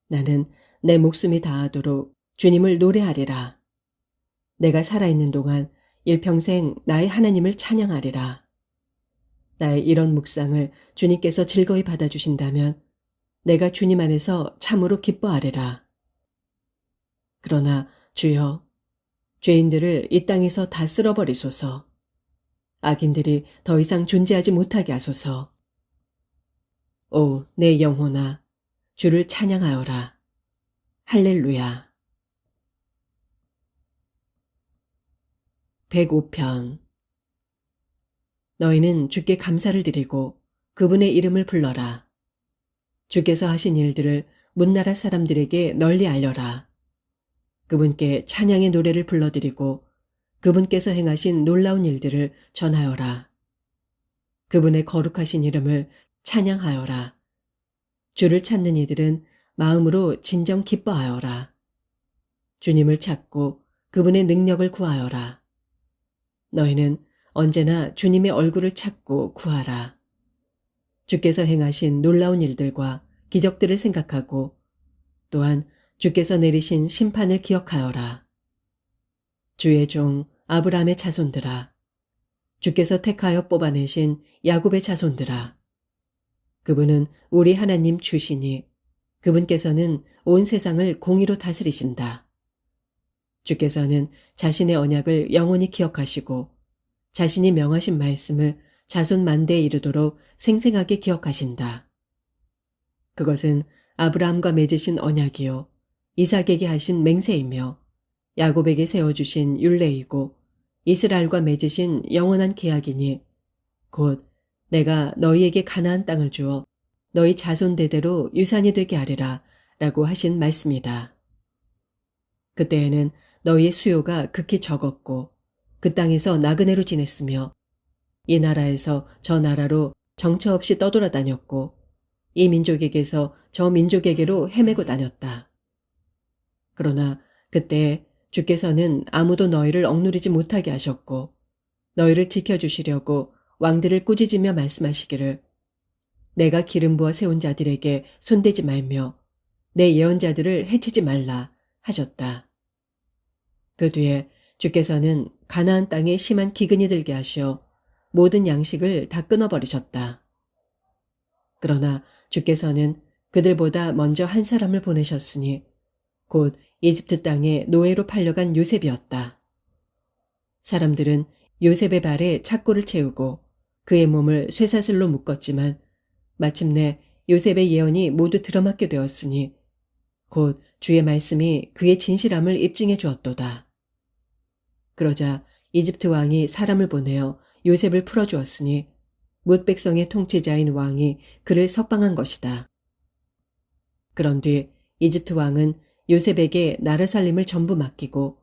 나는 내 목숨이 다하도록 주님을 노래하리라. 내가 살아있는 동안 일평생 나의 하나님을 찬양하리라. 나의 이런 묵상을 주님께서 즐거이 받아주신다면 내가 주님 안에서 참으로 기뻐하리라. 그러나 주여, 죄인들을 이 땅에서 다 쓸어버리소서. 악인들이 더 이상 존재하지 못하게 하소서. 오, 내 영혼아, 주를 찬양하여라. 할렐루야. 105편. 너희는 주께 감사를 드리고 그분의 이름을 불러라. 주께서 하신 일들을 문나라 사람들에게 널리 알려라. 그분께 찬양의 노래를 불러드리고 그분께서 행하신 놀라운 일들을 전하여라. 그분의 거룩하신 이름을 찬양하여라. 주를 찾는 이들은 마음으로 진정 기뻐하여라. 주님을 찾고 그분의 능력을 구하여라. 너희는 언제나 주님의 얼굴을 찾고 구하라. 주께서 행하신 놀라운 일들과 기적들을 생각하고 또한 주께서 내리신 심판을 기억하여라. 주의 종 아브라함의 자손들아, 주께서 택하여 뽑아내신 야곱의 자손들아, 그분은 우리 하나님 주시니 그분께서는 온 세상을 공의로 다스리신다. 주께서는 자신의 언약을 영원히 기억하시고 자신이 명하신 말씀을 자손 만대에 이르도록 생생하게 기억하신다. 그것은 아브라함과 맺으신 언약이요 이삭에게 하신 맹세이며 야곱에게 세워주신 율례이고 이스라엘과 맺으신 영원한 계약이니 곧 내가 너희에게 가나안 땅을 주어 너희 자손 대대로 유산이 되게 하리라 라고 하신 말씀이다. 그때에는 너희의 수요가 극히 적었고 그 땅에서 나그네로 지냈으며 이 나라에서 저 나라로 정처 없이 떠돌아다녔고 이 민족에게서 저 민족에게로 헤매고 다녔다. 그러나 그때 주께서는 아무도 너희를 억누르지 못하게 하셨고 너희를 지켜주시려고 왕들을 꾸짖으며 말씀하시기를 내가 기름 부어 세운 자들에게 손대지 말며 내 예언자들을 해치지 말라 하셨다. 그 뒤에 주께서는 가나안 땅에 심한 기근이 들게 하시어 모든 양식을 다 끊어버리셨다. 그러나 주께서는 그들보다 먼저 한 사람을 보내셨으니 곧 이집트 땅에 노예로 팔려간 요셉이었다. 사람들은 요셉의 발에 착고를 채우고 그의 몸을 쇠사슬로 묶었지만 마침내 요셉의 예언이 모두 들어맞게 되었으니 곧 주의 말씀이 그의 진실함을 입증해 주었도다. 그러자 이집트 왕이 사람을 보내어 요셉을 풀어주었으니 뭇 백성의 통치자인 왕이 그를 석방한 것이다. 그런 뒤 이집트 왕은 요셉에게 나라 살림을 전부 맡기고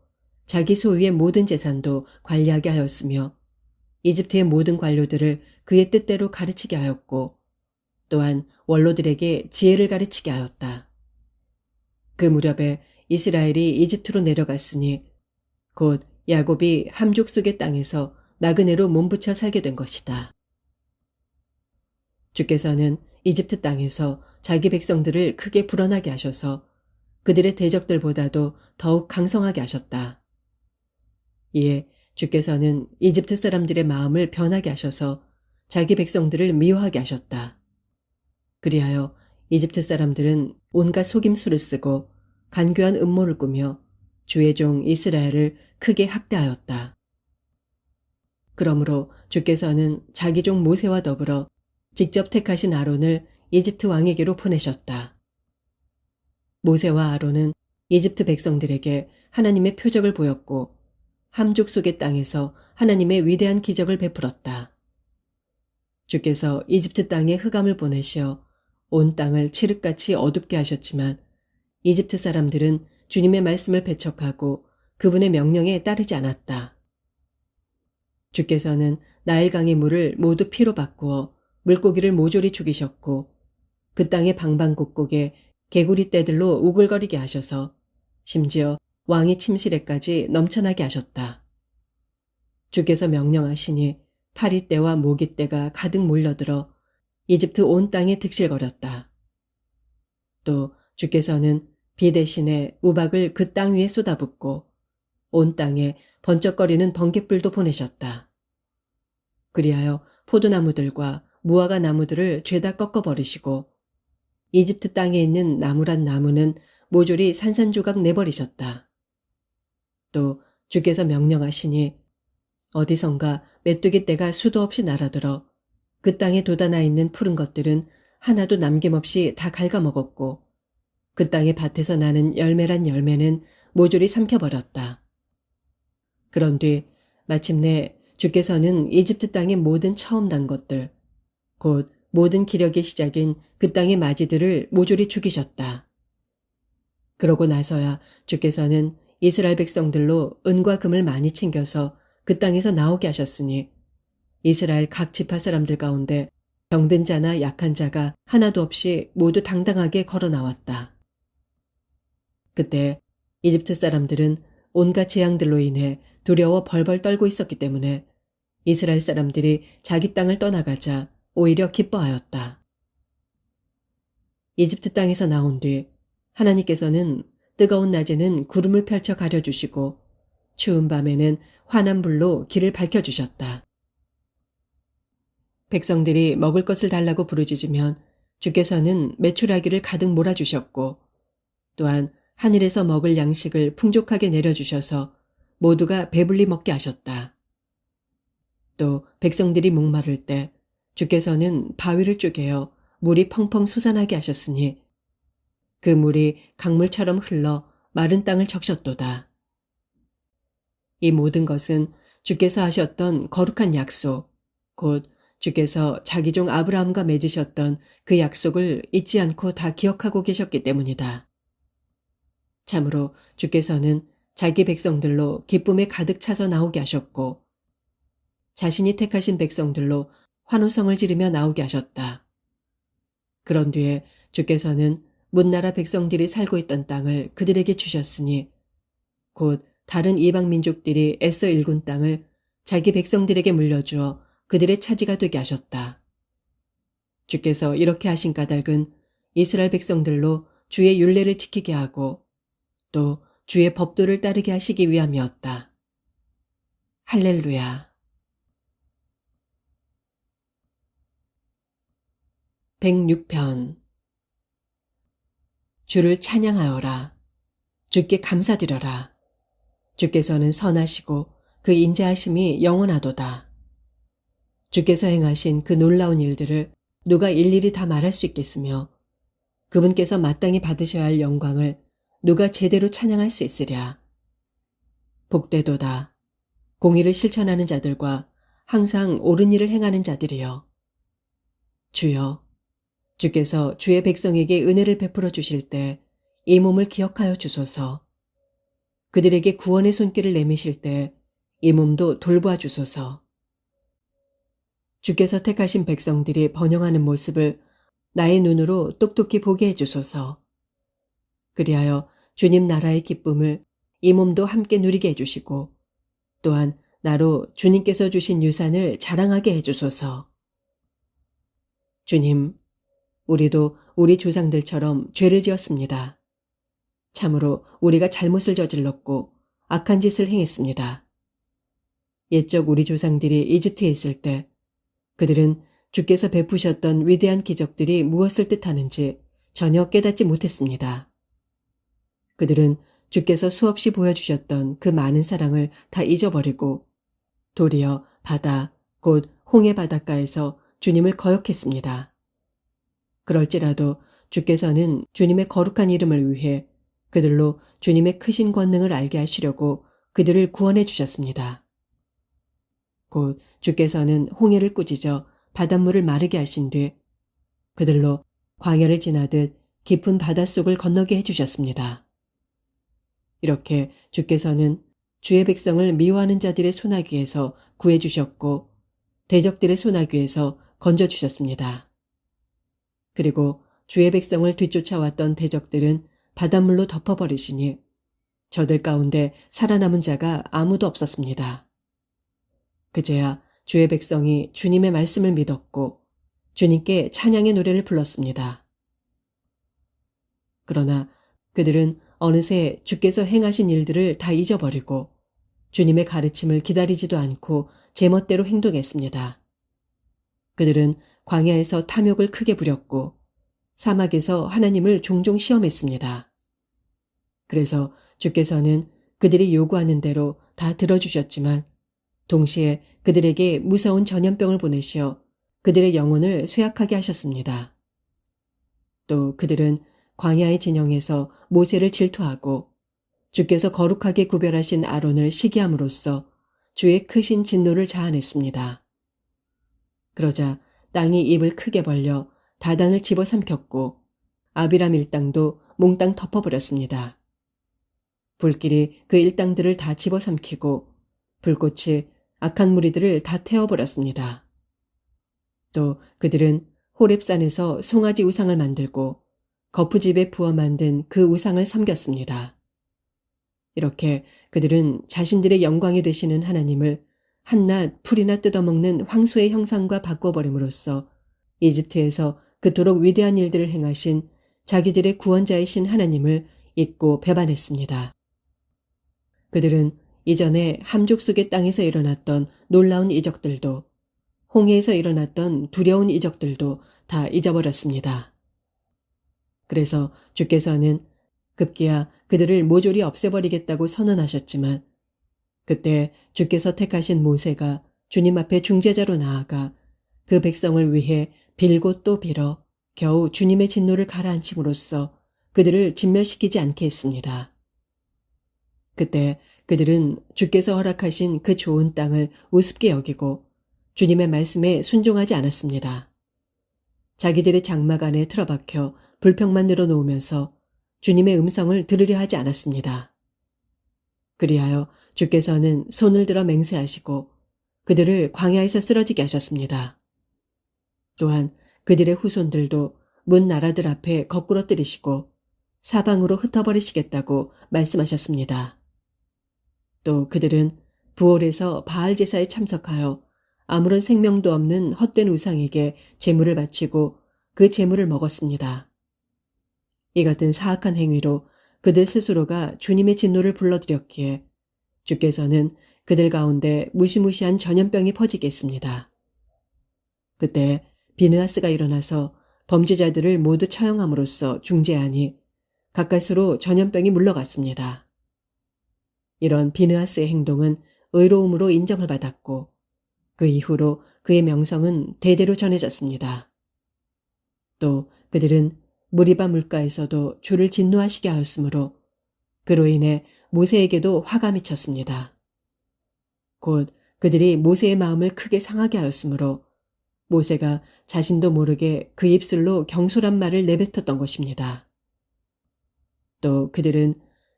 자기 소유의 모든 재산도 관리하게 하였으며 이집트의 모든 관료들을 그의 뜻대로 가르치게 하였고 또한 원로들에게 지혜를 가르치게 하였다. 그 무렵에 이스라엘이 이집트로 내려갔으니 곧 야곱이 함족 속의 땅에서 나그네로 몸부쳐 살게 된 것이다. 주께서는 이집트 땅에서 자기 백성들을 크게 불어나게 하셔서 그들의 대적들보다도 더욱 강성하게 하셨다. 이에 주께서는 이집트 사람들의 마음을 변하게 하셔서 자기 백성들을 미워하게 하셨다. 그리하여 이집트 사람들은 온갖 속임수를 쓰고 간교한 음모를 꾸며 주의 종 이스라엘을 크게 학대하였다. 그러므로 주께서는 자기 종 모세와 더불어 직접 택하신 아론을 이집트 왕에게로 보내셨다. 모세와 아론은 이집트 백성들에게 하나님의 표적을 보였고 함족 속의 땅에서 하나님의 위대한 기적을 베풀었다. 주께서 이집트 땅에 흑암을 보내시어 온 땅을 칠흑같이 어둡게 하셨지만 이집트 사람들은 주님의 말씀을 배척하고 그분의 명령에 따르지 않았다. 주께서는 나일강의 물을 모두 피로 바꾸어 물고기를 모조리 죽이셨고 그 땅의 방방곡곡에 개구리 떼들로 우글거리게 하셔서 심지어 왕의 침실에까지 넘쳐나게 하셨다. 주께서 명령하시니 파리떼와 모기떼가 가득 몰려들어 이집트 온 땅에 득실거렸다. 또 주께서는 비 대신에 우박을 그 땅 위에 쏟아붓고 온 땅에 번쩍거리는 번갯불도 보내셨다. 그리하여 포도나무들과 무화과 나무들을 죄다 꺾어버리시고 이집트 땅에 있는 나무란 나무는 모조리 산산조각 내버리셨다. 또 주께서 명령하시니 어디선가 메뚜기 떼가 수도 없이 날아들어 그 땅에 돋아나 있는 푸른 것들은 하나도 남김없이 다 갉아먹었고 그 땅의 밭에서 나는 열매란 열매는 모조리 삼켜버렸다. 그런 뒤 마침내 주께서는 이집트 땅의 모든 처음 난 것들, 곧 모든 기력의 시작인 그 땅의 마지들을 모조리 죽이셨다. 그러고 나서야 주께서는 이스라엘 백성들로 은과 금을 많이 챙겨서 그 땅에서 나오게 하셨으니 이스라엘 각 지파 사람들 가운데 병든 자나 약한 자가 하나도 없이 모두 당당하게 걸어 나왔다. 그때 이집트 사람들은 온갖 재앙들로 인해 두려워 벌벌 떨고 있었기 때문에 이스라엘 사람들이 자기 땅을 떠나가자 오히려 기뻐하였다. 이집트 땅에서 나온 뒤 하나님께서는 뜨거운 낮에는 구름을 펼쳐 가려주시고 추운 밤에는 환한 불로 길을 밝혀주셨다. 백성들이 먹을 것을 달라고 부르짖으면 주께서는 메추라기를 가득 몰아주셨고 또한 하늘에서 먹을 양식을 풍족하게 내려주셔서 모두가 배불리 먹게 하셨다. 또 백성들이 목마를 때 주께서는 바위를 쪼개어 물이 펑펑 솟아나게 하셨으니 그 물이 강물처럼 흘러 마른 땅을 적셨도다. 이 모든 것은 주께서 하셨던 거룩한 약속, 곧 주께서 자기 종 아브라함과 맺으셨던 그 약속을 잊지 않고 다 기억하고 계셨기 때문이다. 참으로 주께서는 자기 백성들로 기쁨에 가득 차서 나오게 하셨고 자신이 택하신 백성들로 환호성을 지르며 나오게 하셨다. 그런 뒤에 주께서는 문나라 백성들이 살고 있던 땅을 그들에게 주셨으니 곧 다른 이방 민족들이 애써 일군 땅을 자기 백성들에게 물려주어 그들의 차지가 되게 하셨다. 주께서 이렇게 하신 까닭은 이스라엘 백성들로 주의 율례를 지키게 하고 또 주의 법도를 따르게 하시기 위함이었다. 할렐루야. 106편. 주를 찬양하여라. 주께 감사드려라. 주께서는 선하시고 그 인자하심이 영원하도다. 주께서 행하신 그 놀라운 일들을 누가 일일이 다 말할 수 있겠으며 그분께서 마땅히 받으셔야 할 영광을 누가 제대로 찬양할 수 있으랴. 복되도다. 공의를 실천하는 자들과 항상 옳은 일을 행하는 자들이여. 주여, 주께서 주의 백성에게 은혜를 베풀어 주실 때 이 몸을 기억하여 주소서. 그들에게 구원의 손길을 내미실 때 이 몸도 돌보아 주소서. 주께서 택하신 백성들이 번영하는 모습을 나의 눈으로 똑똑히 보게 해주소서. 그리하여 주님 나라의 기쁨을 이 몸도 함께 누리게 해주시고 또한 나로 주님께서 주신 유산을 자랑하게 해주소서. 주님, 우리도 우리 조상들처럼 죄를 지었습니다. 참으로 우리가 잘못을 저질렀고 악한 짓을 행했습니다. 옛적 우리 조상들이 이집트에 있을 때 그들은 주께서 베푸셨던 위대한 기적들이 무엇을 뜻하는지 전혀 깨닫지 못했습니다. 그들은 주께서 수없이 보여주셨던 그 많은 사랑을 다 잊어버리고 도리어 바다, 곧 홍해 바닷가에서 주님을 거역했습니다. 그럴지라도 주께서는 주님의 거룩한 이름을 위해 그들로 주님의 크신 권능을 알게 하시려고 그들을 구원해 주셨습니다. 곧 주께서는 홍해를 꾸짖어 바닷물을 마르게 하신 뒤 그들로 광야를 지나듯 깊은 바닷속을 건너게 해주셨습니다. 이렇게 주께서는 주의 백성을 미워하는 자들의 소나기에서 구해주셨고 대적들의 소나기에서 건져주셨습니다. 그리고 주의 백성을 뒤쫓아왔던 대적들은 바닷물로 덮어버리시니 저들 가운데 살아남은 자가 아무도 없었습니다. 그제야 주의 백성이 주님의 말씀을 믿었고 주님께 찬양의 노래를 불렀습니다. 그러나 그들은 어느새 주께서 행하신 일들을 다 잊어버리고 주님의 가르침을 기다리지도 않고 제멋대로 행동했습니다. 그들은 광야에서 탐욕을 크게 부렸고 사막에서 하나님을 종종 시험했습니다. 그래서 주께서는 그들이 요구하는 대로 다 들어주셨지만 동시에 그들에게 무서운 전염병을 보내시어 그들의 영혼을 쇠약하게 하셨습니다. 또 그들은 광야의 진영에서 모세를 질투하고 주께서 거룩하게 구별하신 아론을 시기함으로써 주의 크신 진노를 자아냈습니다. 그러자 땅이 입을 크게 벌려 다단을 집어삼켰고 아비람 일당도 몽땅 덮어버렸습니다. 불길이 그 일당들을 다 집어삼키고 불꽃이 악한 무리들을 다 태워버렸습니다. 또 그들은 호렙산에서 송아지 우상을 만들고 거푸집에 부어 만든 그 우상을 섬겼습니다. 이렇게 그들은 자신들의 영광이 되시는 하나님을 한낱 풀이나 뜯어먹는 황소의 형상과 바꿔버림으로써 이집트에서 그토록 위대한 일들을 행하신 자기들의 구원자이신 하나님을 잊고 배반했습니다. 그들은 이전에 함족 속의 땅에서 일어났던 놀라운 이적들도 홍해에서 일어났던 두려운 이적들도 다 잊어버렸습니다. 그래서 주께서는 급기야 그들을 모조리 없애버리겠다고 선언하셨지만 그때 주께서 택하신 모세가 주님 앞에 중재자로 나아가 그 백성을 위해 빌고 또 빌어 겨우 주님의 진노를 가라앉힘으로써 그들을 진멸시키지 않게 했습니다. 그때 그들은 주께서 허락하신 그 좋은 땅을 우습게 여기고 주님의 말씀에 순종하지 않았습니다. 자기들의 장막 안에 틀어박혀 불평만 늘어놓으면서 주님의 음성을 들으려 하지 않았습니다. 그리하여 주께서는 손을 들어 맹세하시고 그들을 광야에서 쓰러지게 하셨습니다. 또한 그들의 후손들도 문 나라들 앞에 거꾸로 뜨리시고 사방으로 흩어버리시겠다고 말씀하셨습니다. 또 그들은 부올에서 바알 제사에 참석하여 아무런 생명도 없는 헛된 우상에게 제물을 바치고 그 제물을 먹었습니다. 이 같은 사악한 행위로 그들 스스로가 주님의 진노를 불러들였기에 주께서는 그들 가운데 무시무시한 전염병이 퍼지게 했습니다. 그때 비느하스가 일어나서 범죄자들을 모두 처형함으로써 중재하니 가까스로 전염병이 물러갔습니다. 이런 비느하스의 행동은 의로움으로 인정을 받았고 그 이후로 그의 명성은 대대로 전해졌습니다. 또 그들은 무리바 물가에서도 주를 진노하시게 하였으므로 그로 인해 모세에게도 화가 미쳤습니다. 곧 그들이 모세의 마음을 크게 상하게 하였으므로 모세가 자신도 모르게 그 입술로 경솔한 말을 내뱉었던 것입니다. 또 그들은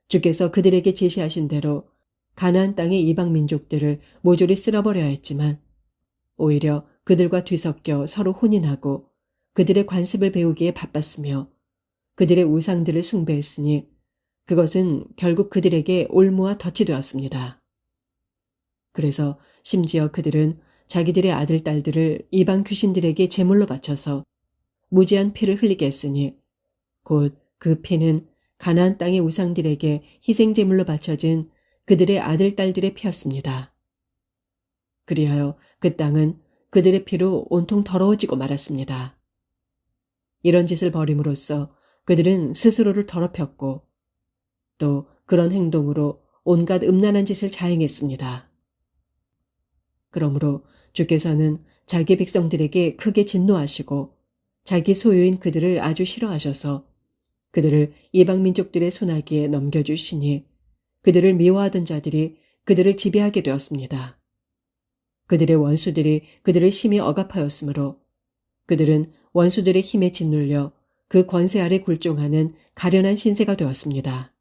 주께서 그들에게 제시하신 대로 가나안 땅의 이방 민족들을 모조리 쓸어버려야 했지만 오히려 그들과 뒤섞여 서로 혼인하고 그들의 관습을 배우기에 바빴으며 그들의 우상들을 숭배했으니 그것은 결국 그들에게 올무와 덫이 되었습니다. 그래서 심지어 그들은 자기들의 아들, 딸들을 이방 귀신들에게 제물로 바쳐서 무지한 피를 흘리게 했으니 곧 그 피는 가나안 땅의 우상들에게 희생제물로 바쳐진 그들의 아들, 딸들의 피였습니다. 그리하여 그 땅은 그들의 피로 온통 더러워지고 말았습니다. 이런 짓을 벌임으로써 그들은 스스로를 더럽혔고 또 그런 행동으로 온갖 음란한 짓을 자행했습니다. 그러므로 주께서는 자기 백성들에게 크게 진노하시고 자기 소유인 그들을 아주 싫어하셔서 그들을 이방 민족들의 손아귀에 넘겨주시니 그들을 미워하던 자들이 그들을 지배하게 되었습니다. 그들의 원수들이 그들을 심히 억압하였으므로 그들은 원수들의 힘에 짓눌려 그 권세 아래 굴종하는 가련한 신세가 되었습니다.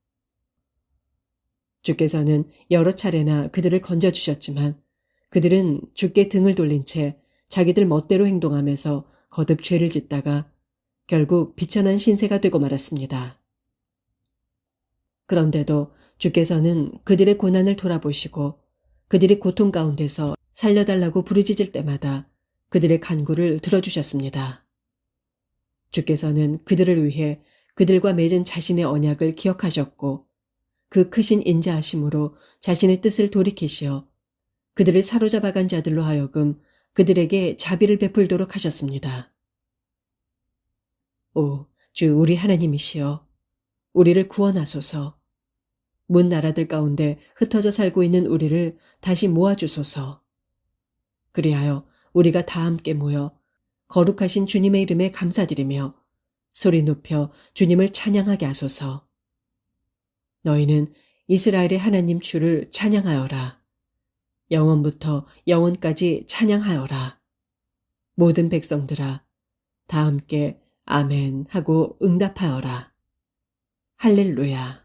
주께서는 여러 차례나 그들을 건져주셨지만 그들은 주께 등을 돌린 채 자기들 멋대로 행동하면서 거듭 죄를 짓다가 결국 비천한 신세가 되고 말았습니다. 그런데도 주께서는 그들의 고난을 돌아보시고 그들이 고통 가운데서 살려달라고 부르짖을 때마다 그들의 간구를 들어주셨습니다. 주께서는 그들을 위해 그들과 맺은 자신의 언약을 기억하셨고 그 크신 인자하심으로 자신의 뜻을 돌이키시어 그들을 사로잡아간 자들로 하여금 그들에게 자비를 베풀도록 하셨습니다. 오, 주 우리 하나님이시여, 우리를 구원하소서. 문 나라들 가운데 흩어져 살고 있는 우리를 다시 모아주소서. 그리하여 우리가 다 함께 모여 거룩하신 주님의 이름에 감사드리며 소리 높여 주님을 찬양하게 하소서. 너희는 이스라엘의 하나님 주를 찬양하여라. 영원부터 영원까지 찬양하여라. 모든 백성들아, 다 함께 아멘 하고 응답하여라. 할렐루야.